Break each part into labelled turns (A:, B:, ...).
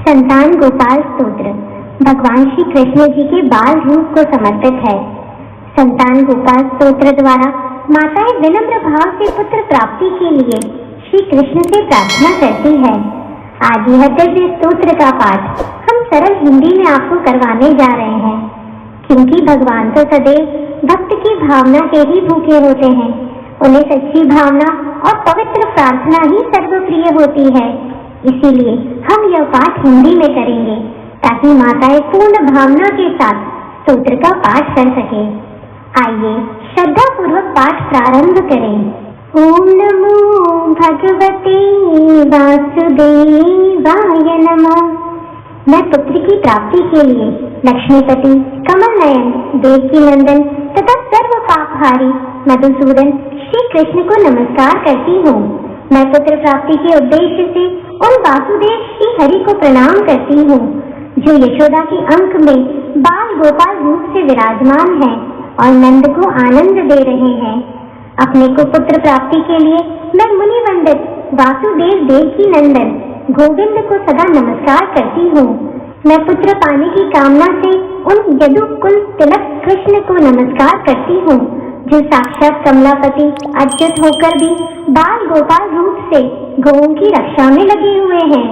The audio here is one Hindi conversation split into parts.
A: संतान गोपाल स्तोत्र भगवान श्री कृष्ण जी के बाल रूप को समर्पित है। संतान गोपाल स्तोत्र द्वारा माताएं विनम्र भाव से पुत्र प्राप्ति के लिए श्री कृष्ण से प्रार्थना करती है। आज यह दिव्य स्तोत्र का पाठ हम सरल हिंदी में आपको करवाने जा रहे हैं, क्योंकि भगवान तो सदैव भक्त की भावना के ही भूखे होते हैं। उन्हें सच्ची भावना और पवित्र प्रार्थना ही सर्वप्रिय होती है। इसीलिए हम यह पाठ हिंदी में करेंगे ताकि माताएं पूर्ण भावना के साथ स्तोत्र का पाठ कर सके। आइए श्रद्धा पूर्वक पाठ प्रारंभ करें। ओम नमो भगवते वासुदेवाय नमः। मैं पुत्र की प्राप्ति के लिए लक्ष्मीपति, कमल नयन, देवकी नंदन तथा सर्व पापहारी मधुसूदन श्री कृष्ण को नमस्कार करती हूँ। मैं पुत्र प्राप्ति के उद्देश्य से उन वासुदेव श्री हरि को प्रणाम करती हूँ जो यशोदा के अंक में बाल गोपाल रूप से विराजमान हैं और नंद को आनंद दे रहे हैं। अपने को पुत्र प्राप्ति के लिए मैं मुनि वंदित वासुदेव देवकी नंदन गोविंद को सदा नमस्कार करती हूँ। मैं पुत्र पाने की कामना से उन यदुकुल तिलक कृष्ण को नमस्कार करती हूँ जो साक्षात कमलापति अच्युत होकर भी बाल गोपाल रूप से गौओं की रक्षा में लगे हुए हैं।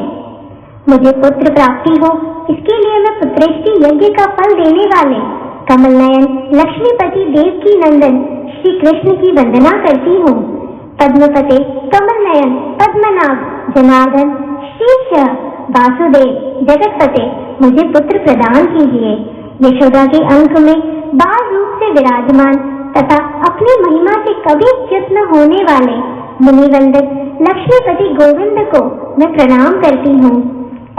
A: मुझे पुत्र प्राप्ति हो, इसके लिए मैं पुत्रेष्टि यज्ञ का फल देने वाले कमल नयन लक्ष्मीपति देवकी नंदन श्री कृष्ण की वंदना करती हूँ। पद्मपते, कमल नयन, पद्मनाभ, जनार्दन, शीर्ष, वासुदेव, जगतपते, मुझे पुत्र प्रदान कीजिए। यशोदा के अंक में बाल रूप से विराजमान तथा अपनी महिमा से कभी च्युत न होने वाले मुनिवंदित लक्ष्मीपति गोविंद को मैं प्रणाम करती हूँ।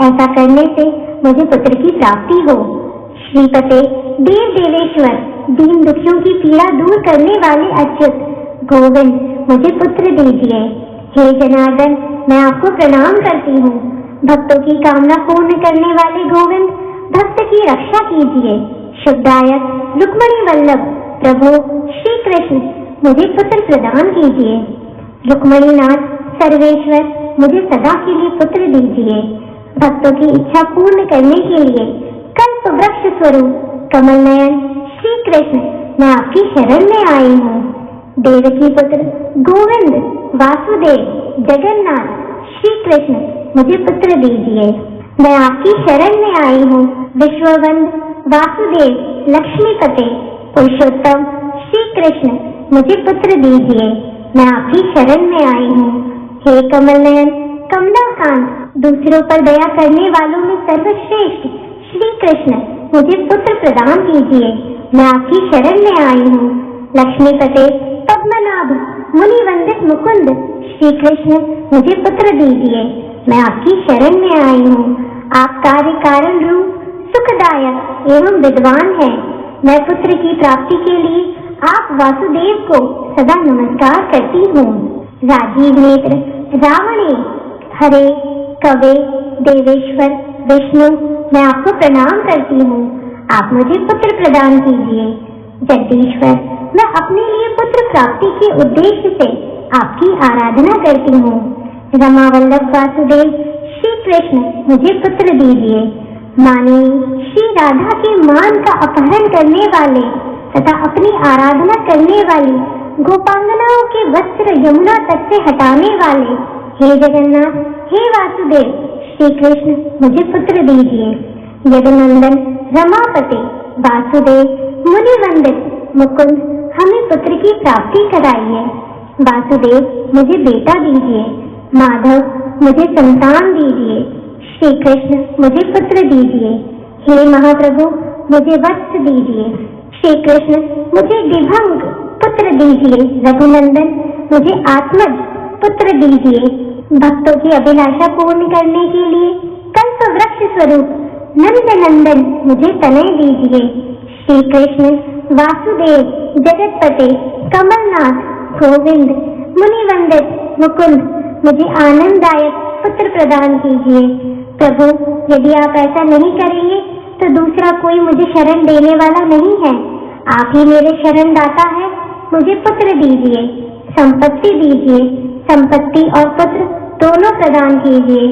A: ऐसा करने से मुझे पुत्र की प्राप्ति हो। श्रीपते, देव देवेश्वर, दीन दुखियों की पीड़ा दूर करने वाले अच्युत गोविंद, मुझे पुत्र दीजिए। हे जनार्दन, मैं आपको प्रणाम करती हूँ। भक्तों की कामना पूर्ण करने वाले गोविंद, भक्त की रक्षा कीजिए। शुभदायक रुक्मिणी वल्लभ प्रभु श्री कृष्ण, मुझे पुत्र प्रदान कीजिए। रुक्मिणीनाथ सर्वेश्वर, मुझे सदा के लिए पुत्र दीजिए। भक्तों की इच्छा पूर्ण करने के लिए कल्प वृक्ष स्वरूप कमल नयन श्री कृष्ण, मैं आपकी शरण में आई हूँ। देवकी पुत्र गोविंद, वासुदेव, जगन्नाथ श्री कृष्ण, मुझे पुत्र दीजिए। मैं आपकी शरण में आई हूँ। विश्ववंद वासुदेव, लक्ष्मीपते, पुरुषोत्तम श्री कृष्ण, मुझे पुत्र दीजिए। मैं आपकी शरण में आई हूँ। हे कमल नयन, कमलाकांत, दूसरों पर दया करने वालों में सर्वश्रेष्ठ श्री कृष्ण, मुझे पुत्र प्रदान कीजिए। मैं आपकी शरण में आई हूँ। लक्ष्मीपते, पद्मनाभ, मुनि वंदित मुकुंद श्री कृष्ण, मुझे पुत्र दीजिए। मैं आपकी शरण में आई हूँ। आप कार्य कारण रूप सुखदायक एवं विद्वान हैं। मैं पुत्र की प्राप्ति के लिए आप वासुदेव को सदा नमस्कार करती हूँ। राजीव नेत्र, रावणे, हरे, कवे, देवेश्वर, विष्णु, मैं आपको प्रणाम करती हूँ। आप मुझे पुत्र प्रदान कीजिए। जगदीश्वर, मैं अपने लिए पुत्र प्राप्ति के उद्देश्य से आपकी आराधना करती हूँ। रमावल्लभ वासुदेव श्री कृष्ण, मुझे पुत्र दीजिए। माननी श्री राधा के मान का अपहरण करने वाले तथा अपनी आराधना करने वाली गोपांगनाओं के वस्त्र यमुना तट से हटाने वाले हे जगन्नाथ, हे वासुदेव श्री कृष्ण, मुझे पुत्र दीजिए। यदुनंदन, रमापति, वासुदेव, मुनिवंदित मुकुंद, हमें पुत्र की प्राप्ति कराइए। वासुदेव, मुझे बेटा दीजिए। माधव, मुझे संतान दीजिए। श्री कृष्ण, मुझे पुत्र दीजिए। हे महाप्रभु, मुझे वत्स दीजिए। श्री कृष्ण, मुझे दिभंग पुत्र दीजिए। रघुनंदन, मुझे आत्मज पुत्र दीजिए। भक्तों की अभिलाषा पूर्ण करने के लिए कल्प वृक्ष स्वरूप नंदनंदन, मुझे तनय दीजिए। श्री कृष्ण, वासुदेव, जगतपते, कमलनाथ, गोविंद, मुनिवंदित मुकुंद, मुझे आनंददायक पुत्र प्रदान कीजिए। प्रभु, यदि आप ऐसा नहीं करेंगे तो दूसरा कोई मुझे शरण देने वाला नहीं है। आप ही मेरे शरण दाता है। मुझे पुत्र दीजिए, संपत्ति दीजिए। संपत्ति और पुत्र दोनों प्रदान कीजिए।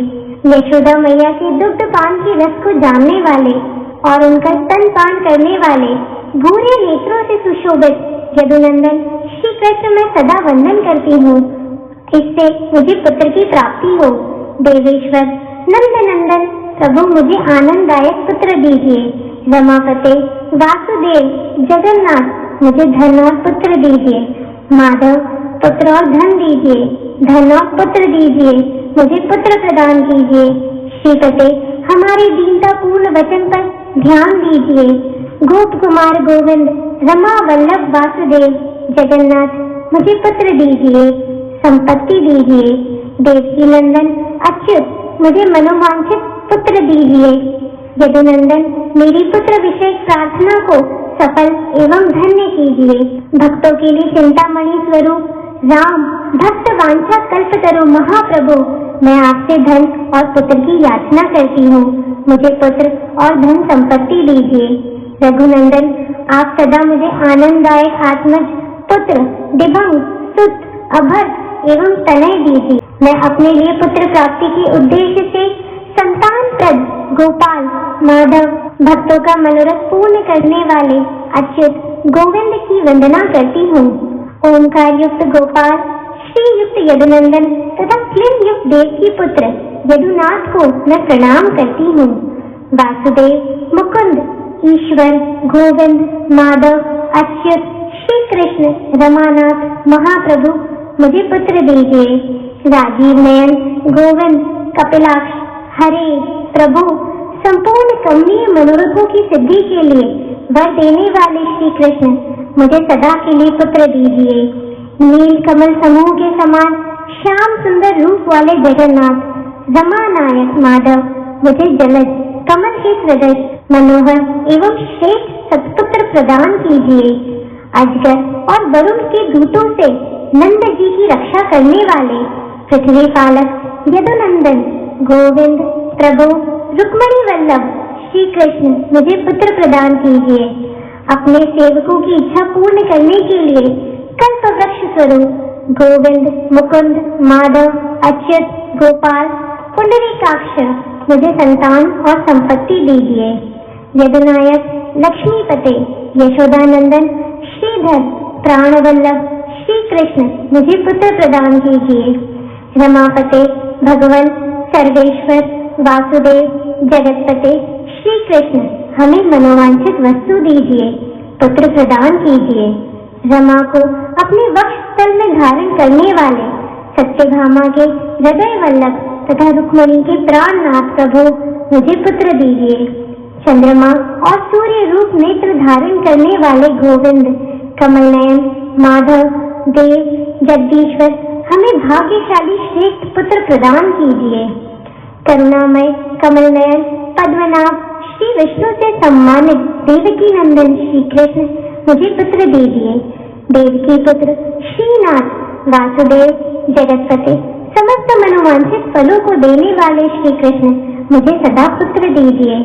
A: यशोदा मैया के दुग्ध पान के रस को जानने वाले और उनका स्तन पान करने वाले भूरे नेत्रों से सुशोभित यदुनंदन श्री कृष्ण मैं सदा वंदन करती हूँ। इससे मुझे पुत्र की प्राप्ति हो। देवेश्वर नंदनंदन प्रभु मुझे आनंददायक पुत्र दीजिए। रमापते वासुदेव जगन्नाथ मुझे धन और पुत्र दीजिए। माधव पुत्र और धन दीजिए, धन और पुत्र दीजिए, मुझे पुत्र प्रदान कीजिए। श्रीपते हमारे दीनता पूर्ण वचन पर ध्यान दीजिए। गोप कुमार गोविंद रमा वल्लभ वासुदेव जगन्नाथ मुझे पुत्र दीजिए, संपत्ति दीजिए। देवकी नंदन अच्युत मुझे मनोवांछित पुत्र दीजिए। यदुनंदन मेरी पुत्र विषय प्रार्थना को सफल एवं धन्य कीजिए। भक्तों के लिए चिंतामणि स्वरूप राम भक्त वांछा कल्पतरु महाप्रभु मैं आपसे धन और पुत्र की याचना करती हूँ। मुझे पुत्र और धन संपत्ति दीजिए। रघुनंदन आप सदा मुझे आनंददायक आत्मज पुत्र दिवंग सुत अभर एवं तनय दीजिए। मैं अपने लिए पुत्र प्राप्ति के उद्देश्य से संतान प्रद गोपाल माधव भक्तों का मनोरथ पूर्ण करने वाले अच्युत गोविंद की वंदना करती हूँ। ओंकार युक्त गोपाल श्री युक्त यदुनंदन तथा क्लीन युक्त देव की पुत्र यदुनाथ को मैं प्रणाम करती हूँ। वासुदेव मुकुंद ईश्वर गोविंद माधव अच्युत श्री कृष्ण रमानाथ महाप्रभु मुझे पुत्र दीजिए। राजीव नयन गोविंद कपिलाक्ष हरे प्रभु संपूर्ण कमनीय मनोरथों की सिद्धि के लिए वर देने वाले श्री कृष्ण मुझे सदा के लिए पुत्र दीजिए। नील कमल समूह के समान श्याम सुंदर रूप वाले जगन्नाथ रमानायक माधव मुझे जलद कमल के सदृश मनोहर एवं श्रेष्ठ सत्पुत्र प्रदान कीजिए। अजगर और वरुण के दूतों से नंद जी की रक्षा करने वाले पृथ्वी पालक यदुनंदन गोविंद प्रभु रुक्मणी वल्लभ श्री कृष्ण मुझे पुत्र प्रदान कीजिए। अपने सेवकों की इच्छा पूर्ण करने के लिए कल्प वृक्ष स्वरूप गोविंद मुकुंद माधव अच्युत गोपाल पुंडरीकाक्ष मुझे संतान और संपत्ति दीजिए। यदुनायक लक्ष्मीपते यशोदानंदन श्रीधर प्राणवल्लभ श्री कृष्ण मुझे पुत्र प्रदान कीजिए। रमापते भगवान सर्वेश्वर वासुदेव जगतपते श्री कृष्ण हमें मनोवांछित वस्तु दीजिए, पुत्र प्रदान कीजिए। रमा को अपने वक्ष स्थल में धारण करने वाले सत्यभामा के हृदय वल्लभ तथा रुक्मणी के प्राणनाथ प्रभु मुझे पुत्र दीजिए। चंद्रमा और सूर्य रूप नेत्र धारण करने वाले गोविंद कमल नयन माधव देव जगदीश्वर हमें भाग्यशाली श्रेष्ठ पुत्र प्रदान कीजिए। करुणामय कमल नयन पद्मनाभ श्री विष्णु से सम्मानित देवकी नंदन श्री कृष्ण मुझे पुत्र दीजिए। देवकी पुत्र श्रीनाथ वासुदेव जगतपते समस्त मनोवांछित फलों को देने वाले श्री कृष्ण मुझे सदा पुत्र दीजिए।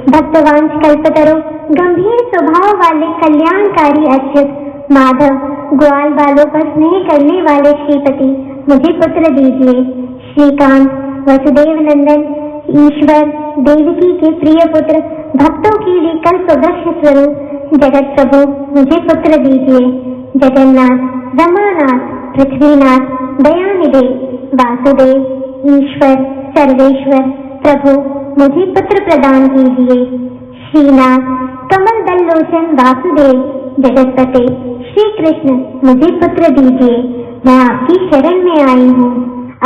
A: भक्तवांश कल्पतरु गंभीर स्वभाव वाले कल्याणकारी अच्युत माधव ग्वाल बालों पर स्नेह करने वाले श्रीपति मुझे पुत्र दीजिए। श्रीकांत वसुदेव नंदन ईश्वर देवकी के प्रिय पुत्र भक्तों के लिए कल्प वृक्ष स्वरूप जगत प्रभु मुझे पुत्र दीजिए। जगन्नाथ रमानाथ पृथ्वीनाथ दयानिधे वासुदेव ईश्वर सर्वेश्वर प्रभु मुझे पुत्र प्रदान कीजिए। श्रीनाथ कमल दल लोचन वासुदेव जगतपते श्री कृष्ण मुझे पुत्र दीजिए। मैं आपकी शरण में आई हूँ।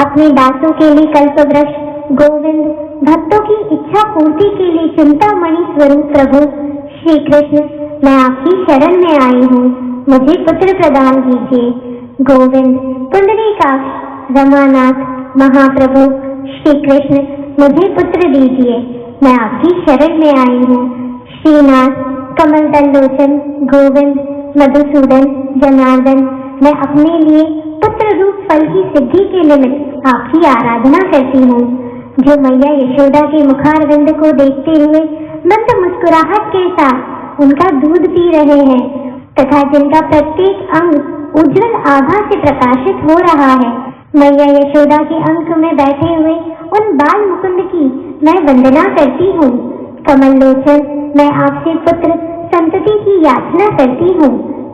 A: अपने दासों के लिए कल्प वृक्ष गोविंद भक्तों की इच्छा पूर्ति के लिए चिंतामणि स्वरूप प्रभु श्री कृष्ण मैं आपकी शरण में आई हूँ। मुझे पुत्र प्रदान कीजिए। गोविंद पुंडरीकाक्ष रमानाथ महाप्रभु श्री कृष्ण मुझे पुत्र दीजिए। मैं आपकी शरण में आई हूँ। श्रीनाथ कमल दल लोचन गोविंद मधुसूदन जनार्दन मैं अपने लिए पुत्र रूप फल की सिद्धि के निमित्त आपकी आराधना करती हूँ। जो मैया यशोदा के मुखारविंद को देखते हुए मंद मुस्कुराहट के साथ उनका दूध पी रहे हैं तथा जिनका प्रत्येक अंग उज्जवल आभा से प्रकाशित हो रहा है, मैया यशोदा के अंक में बैठे हुए उन बाल मुकुंद की मैं वंदना करती हूँ। कमल लोचन, मैं आपसे पुत्र संतति की याचना करती हूँ।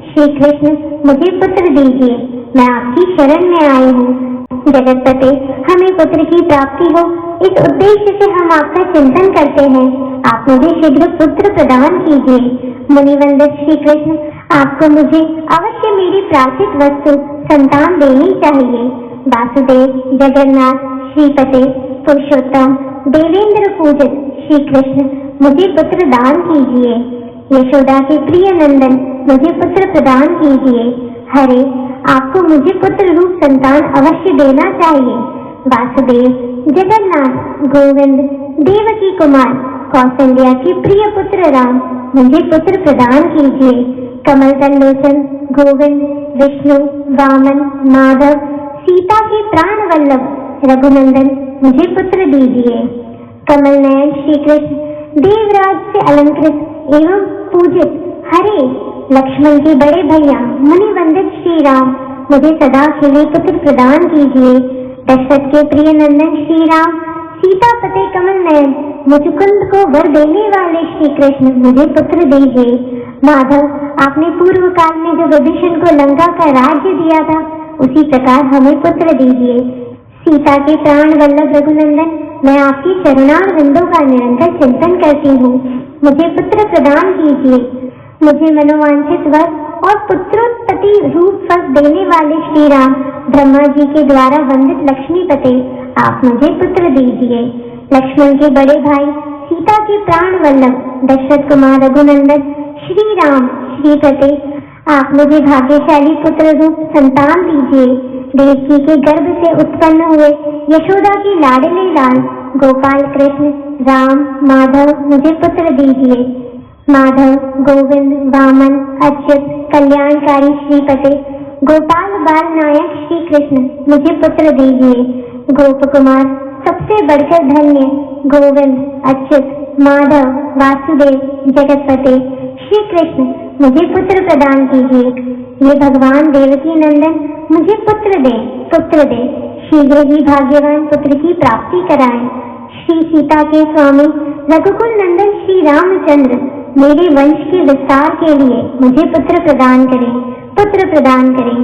A: श्री कृष्ण, मुझे पुत्र दीजिए, मैं आपकी शरण में आई हूँ। जगतपते, हमें पुत्र की प्राप्ति हो, इस उद्देश्य से हम आपका चिंतन करते हैं। आप मुझे शीघ्र पुत्र प्रदान कीजिए। मुनिवंदित श्री कृष्ण, आपको मुझे अवश्य मेरी प्रार्थित वस्तु संतान देनी चाहिए। वासुदेव, जगन्नाथ, श्रीपते, पुरुषोत्तम, देवेंद्र पूजित श्री कृष्ण, मुझे पुत्र दान कीजिए। यशोदा के प्रिय नंदन, मुझे पुत्र प्रदान कीजिए। हरे, आपको मुझे पुत्र रूप संतान अवश्य देना चाहिए। वासुदेव, जगन्नाथ, गोविंद, देवकी कुमार, कौशल्या के प्रिय पुत्र राम, मुझे पुत्र प्रदान कीजिए। कमल दल लोचन, गोविंद, विष्णु, वामन, माधव, सीता के प्राण वल्लभ रघुनंदन, मुझे पुत्र दीजिए। कमल नयन श्री कृष्ण, देवराज से अलंकृत एवं पूजित हरे, लक्ष्मण के बड़े भैया मुनिवंदित श्री राम, मुझे सदा के लिए पुत्र प्रदान कीजिए। दशरथ के प्रिय नंदन श्री राम, सीता पते कमल नयन, मुचुकुंद को वर देने वाले श्री कृष्ण, मुझे पुत्र दीजिए। माधव, आपने पूर्व काल में जो विभीषण को लंका का राज्य दिया था, उसी प्रकार हमें पुत्र दीजिए। सीता के प्राण वल्लभ रघुनंदन, मैं आपकी चरणारविंदों का निरंतर चिंतन करती हूँ, मुझे पुत्र प्रदान कीजिए। मुझे मनोवांछित वर और पुत्रोत्पत्ति रूप फल देने वाले श्री राम, ब्रह्मा जी के द्वारा वंदित लक्ष्मीपते, आप मुझे पुत्र दीजिए। लक्ष्मण के बड़े भाई, सीता के प्राण वल्लभ दशरथ कुमार रघुनंदन श्री राम, श्रीपते, आप मुझे भाग्यशाली पुत्र रूप संतान दीजिए। देवकी के गर्भ से उत्पन्न हुए यशोदा के लाडले लाल गोपाल कृष्ण, राम, माधव, मुझे पुत्र दीजिए। माधव, गोविंद, वामन, अच्युत, कल्याणकारी श्रीपते, गोपाल बाल नायक श्री कृष्ण, मुझे पुत्र दीजिए। गोप कुमार, सबसे बढ़कर धन्य गोविंद, अच्युत, माधव, वासुदेव, जगतपते श्री कृष्ण, मुझे पुत्र प्रदान कीजिए। ये भगवान देवकी नंदन, मुझे पुत्र दे, पुत्र दे, शीघ्र ही भाग्यवान पुत्र की प्राप्ति कराएं। श्री सीता के स्वामी रघुकुल नंदन श्री रामचंद्र, मेरे वंश के विस्तार के लिए मुझे पुत्र प्रदान करें, पुत्र प्रदान करें।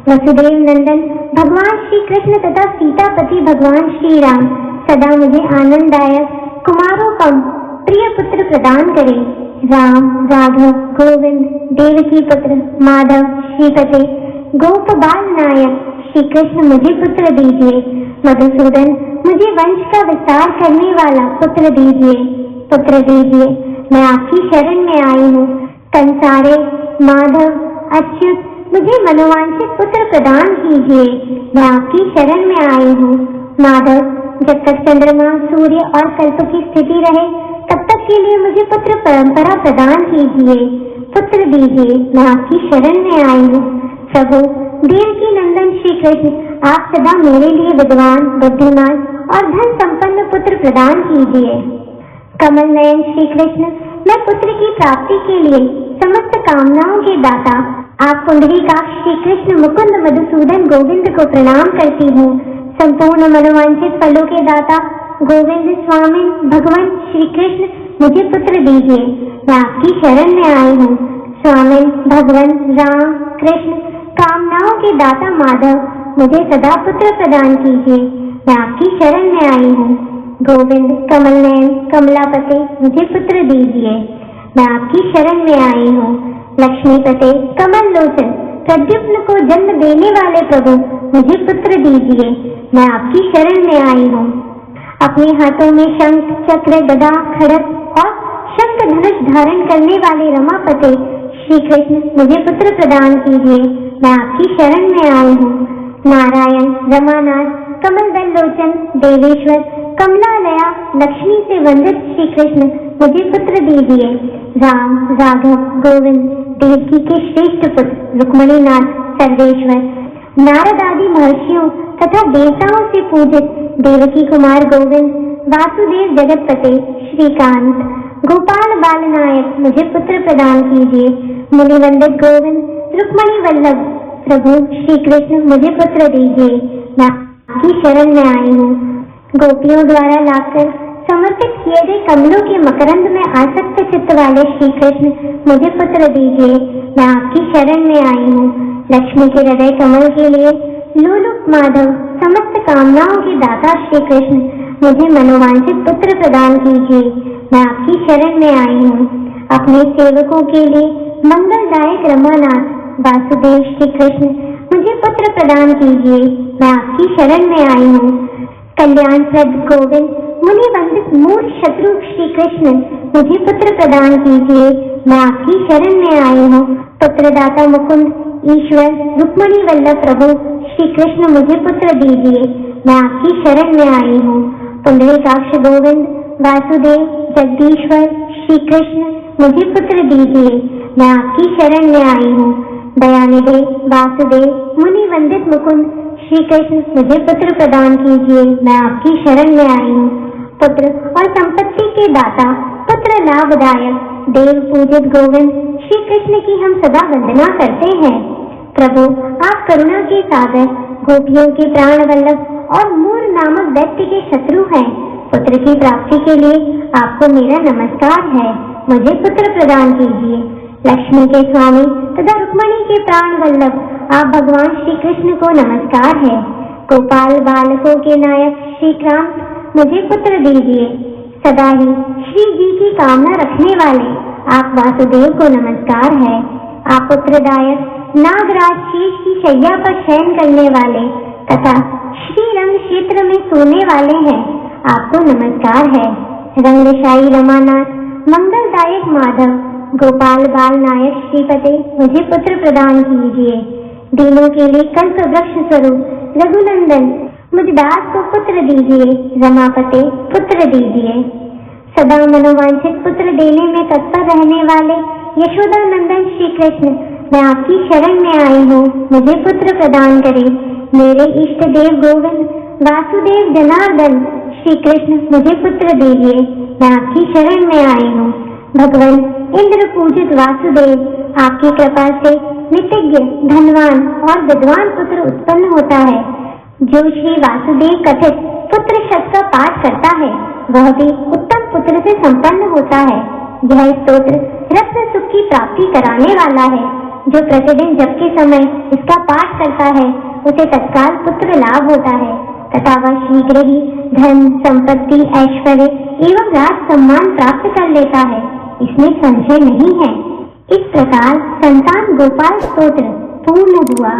A: वसुदेव नंदन भगवान श्री कृष्ण तथा सीतापति भगवान श्री राम, सदा मुझे आनंददायक कुमारोपम प्रिय पुत्र प्रदान करें। राम, राघव, गोविंद, देवकी पुत्र, माधव, श्रीपते, गोप बाल नायक श्री कृष्ण, मुझे पुत्र दीजिए। मधुसूदन, मुझे वंश का विस्तार करने वाला पुत्र दीजिए, पुत्र दीजिए। मैं आपकी शरण में आई हूँ। कंसारे, माधव, अच्युत, मुझे मनोवांछित पुत्र प्रदान कीजिए, मैं आपकी शरण में आई हूँ। माधव, जब तक चंद्रमा, सूर्य और कल्प की स्थिति रहे, तब तक के लिए मुझे पुत्र परंपरा प्रदान कीजिए, पुत्र दीजिए, मैं आपकी शरण में आई हूँ। प्रभु, देवकी नंदन श्री कृष्ण, आप सदा मेरे लिए विद्वान, बुद्धिमान और धन संपन्न पुत्र प्रदान कीजिए। कमल नयन श्री कृष्ण, मैं पुत्र की प्राप्ति के लिए समस्त कामनाओं के दाता आप पुंडरीकाक्ष श्री कृष्ण मुकुंद मधुसूदन गोविंद को प्रणाम करती हूँ। संपूर्ण मनोवांछित फलों के दाता गोविंद स्वामी भगवान श्री कृष्ण, मुझे पुत्र दीजिए, मैं आपकी शरण में आई हूँ। स्वामी भगवान राम कृष्ण, कामनाओं के दाता माधव, मुझे सदा पुत्र प्रदान कीजिए, मैं आपकी शरण में आई हूँ। गोविंद, कमल नयन, कमलापते, मुझे पुत्र दीजिए, मैं आपकी शरण में आई हूँ। लक्ष्मीपते, कमल लोचन, प्रद्युम्न को जन्म देने वाले प्रभु, मुझे पुत्र दीजिए, मैं आपकी शरण में आई हूँ। अपने हाथों में शंख, चक्र, गदा, खड़ग और शंख धनुष धारण करने वाले रमापते श्री कृष्ण, मुझे पुत्र प्रदान कीजिए, मैं आपकी शरण में आई हूँ। नारायण, रमानाथ, कमल दल लोचन, देवेश्वर, कमलालया, लक्ष्मी से वंदित श्री कृष्ण, मुझे पुत्र दीजिए। राम, राघव, गोविंद, देवकी के श्रेष्ठ पुत्र रुक्मणीनाथ, सर्वेश्वर, नारद आदि महर्षियों तथा देवताओं से पूजित देवकी कुमार गोविंद, वासुदेव, जगतपते, श्रीकांत, गोपाल बालनायक, मुझे पुत्र प्रदान कीजिए। मुनिवंदित गोविंद, रुक्मणी वल्लभ, प्रभु श्री कृष्ण मुझे पुत्र दीजिए, मैं आपकी शरण में आई हूँ। गोपियों द्वारा लाकर समर्पित किए गए कमलों के मकरंद में आसक्त चित्त वाले श्री कृष्ण मुझे पुत्र दीजिए, मैं आपकी शरण में आई हूँ। लक्ष्मी के हृदय कमल के लिए लोलुप माधव समस्त कामनाओं के दाता श्री कृष्ण मुझे मनोवांछित पुत्र प्रदान कीजिए, मैं आपकी शरण में आई हूँ। अपने सेवकों के लिए मंगलदायक रमानाथ वासुदेव श्री कृष्ण मुझे पुत्र प्रदान कीजिए, मैं आपकी शरण में आई हूँ। कल्याण प्रद गोविंद मुनि वंदित मूल शत्रु श्री कृष्ण मुझे पुत्र प्रदान कीजिए, मैं आपकी शरण में आई हूँ। पुत्रदाता मुकुंद ईश्वर रुक्मणी वल्लभ प्रभु श्री कृष्ण मुझे पुत्र दीजिए, मैं आपकी शरण में आई हूँ। पुंडरीकाक्ष गोविंद वासुदेव जगदीश्वर श्री कृष्ण मुझे पुत्र दीजिए, मैं आपकी शरण में आई हूँ। दयानिधे वासुदेव मुनि वंदित मुकुंद श्री कृष्ण मुझे पुत्र प्रदान कीजिए, मैं आपकी शरण में आई हूँ। पुत्र और संपत्ति के दाता पुत्र लाभदायक देव पूजित गोविंद श्री कृष्ण की हम सदा वंदना करते हैं। प्रभु आप करुणा के सागर गोपियों के प्राण वल्लभ और मूर नामक दैत्य के शत्रु हैं। पुत्र की प्राप्ति के लिए आपको मेरा नमस्कार है, मुझे पुत्र प्रदान कीजिए। लक्ष्मी के स्वामी तथा रुक्मणी के प्राण वल्लभ आप भगवान श्री कृष्ण को नमस्कार है। गोपाल बालकों के नायक श्री क्रांत मुझे पुत्र दीजिए। सदा ही श्री जी की कामना रखने वाले आप वासुदेव को नमस्कार है। आप पुत्रदायक नागराज शेष की शैया पर शयन करने वाले तथा श्री रंग क्षेत्र में सोने वाले हैं, आपको नमस्कार है। रंगशाही रमानाथ मंगलदायक माधव गोपाल बाल नायक श्रीपते मुझे पुत्र प्रदान कीजिए। दीनों के लिए कल्प वृक्ष स्वरूप रघुनंदन मुझ दास को पुत्र दीजिए, रमापते पुत्र दीजिए। सदा मनोवांछित पुत्र देने में तत्पर रहने वाले यशोदा नंदन श्री कृष्ण मैं आपकी शरण में आई हूँ, मुझे पुत्र प्रदान करें। मेरे इष्ट देव गोविंद वासुदेव जनार्दन श्री कृष्ण मुझे पुत्र दीजिए, मैं आपकी शरण में आई हूँ। भगवान इंद्र पूजित वासुदेव आपकी कृपा से नितिज्ञ धनवान और विद्वान पुत्र उत्पन्न होता है। जो श्री वासुदेव कथित पुत्र शब्द का पाठ करता है वह भी उत्तम पुत्र से संपन्न होता है। यह स्तोत्र रत्न सुख की प्राप्ति कराने वाला है। जो प्रतिदिन जप के समय इसका पाठ करता है उसे तत्काल पुत्र लाभ होता है तथा वह शीघ्र ही धन संपत्ति ऐश्वर्य एवं राज सम्मान प्राप्त कर लेता है, इसमें संशय नहीं है। इस प्रकार संतान गोपाल स्तोत्र पूर्ण हुआ।